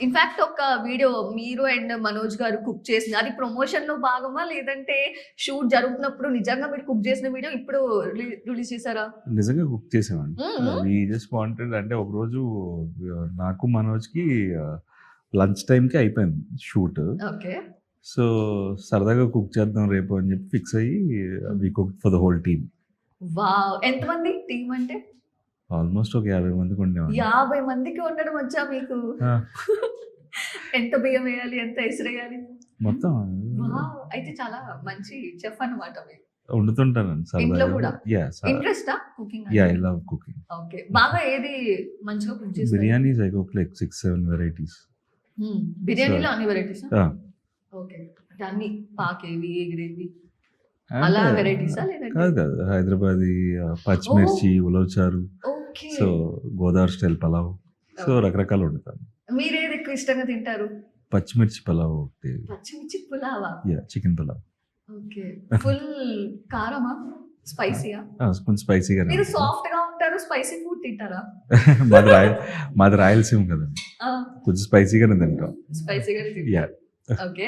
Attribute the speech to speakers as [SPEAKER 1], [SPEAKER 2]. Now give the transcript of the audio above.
[SPEAKER 1] In fact ఒక video మీరు and Manoj గారు కుక్ చేసింది. అది ప్రమోషన్‌లో భాగమా? లేదంటే షూట్ జరుగుతున్నప్పుడు నిజంగా మీరు కుక్ చేసిన వీడియో ఇప్పుడు రిలీజ్ చేసారా?
[SPEAKER 2] నిజంగా కుక్ చేసామండి.
[SPEAKER 1] హుహు.
[SPEAKER 2] వి జస్ట్ వాంటెడ్ అంటే ఒకరోజు నాకు మనోజ్‌కి లంచ్ టైమ్‌కి అయిపోయింది షూట్.
[SPEAKER 1] ఓకే.
[SPEAKER 2] సో, సరదాగా కుక్ చేద్దాం రేపు అని చెప్పి ఫిక్స్ అయ్యి we cooked for the whole team.
[SPEAKER 1] Wow! ఎంతమంది టీమ్ అంటే?
[SPEAKER 2] ఆల్మోస్ట్ ఒక 50 మందికి వండామండి.
[SPEAKER 1] 50 మందికి వండడం వచ్చా మీకు?
[SPEAKER 2] ఆ!
[SPEAKER 1] ఎంత బియ్యం వేయాలి? ఎంత ఎసరేయాలి?
[SPEAKER 2] మొత్తం
[SPEAKER 1] వావ్! అయితే చాలా మంచి చెఫ్ అన్నమాట మీరు.
[SPEAKER 2] వండుతుంటానండి
[SPEAKER 1] ఇంట్లో
[SPEAKER 2] సరదాగా.
[SPEAKER 1] కూడా?
[SPEAKER 2] యాహ్!
[SPEAKER 1] ఇంట్రెస్టా కుకింగ్
[SPEAKER 2] ఐ
[SPEAKER 1] అంటే?
[SPEAKER 2] Love cooking.
[SPEAKER 1] ఓకే. బాగా ఏది మంచిగా కుక్ చేస్తారు?
[SPEAKER 2] Biryanis I cook like 6, 7 varieties.
[SPEAKER 1] బిర్యానీలో అన్ని వెరైటీసా?
[SPEAKER 2] ఆ!
[SPEAKER 1] ఓకే. అంటే అన్ని పాకేవి, ఎగిరేవి అలా
[SPEAKER 2] అంటే
[SPEAKER 1] వెరైటీసా? లేదంటే
[SPEAKER 2] కాదు. హైదరాబాదీ, పచ్చిమిర్చి, ఉలవచారు,
[SPEAKER 1] okay.
[SPEAKER 2] So Godavari style pulao. So రకరకాలు వండుతాను.
[SPEAKER 1] మీరేది ఎక్కువ ఇష్టంగా తింటారు?
[SPEAKER 2] పచ్చిమిర్చి పలావ్ ఒకటి.
[SPEAKER 1] పచ్చిమిర్చి పులావా?
[SPEAKER 2] Yeah! Chicken pulao.
[SPEAKER 1] Okay. Full కారమా? స్పైసీయా?
[SPEAKER 2] కొంచెం స్పైసీగానే
[SPEAKER 1] మీరు
[SPEAKER 2] ఉంటుంది.
[SPEAKER 1] సాఫ్ట్‌గా ఉంటారు. స్పైసీ ఫుడ్ తింటారా?
[SPEAKER 2] మాది రాయలసీమ కదండి.
[SPEAKER 1] ఆ!
[SPEAKER 2] కొంచెం స్పైసీగానే తింటాం.
[SPEAKER 1] స్పైసీగానే తింటారు.
[SPEAKER 2] యాహ్!
[SPEAKER 1] ఓకే.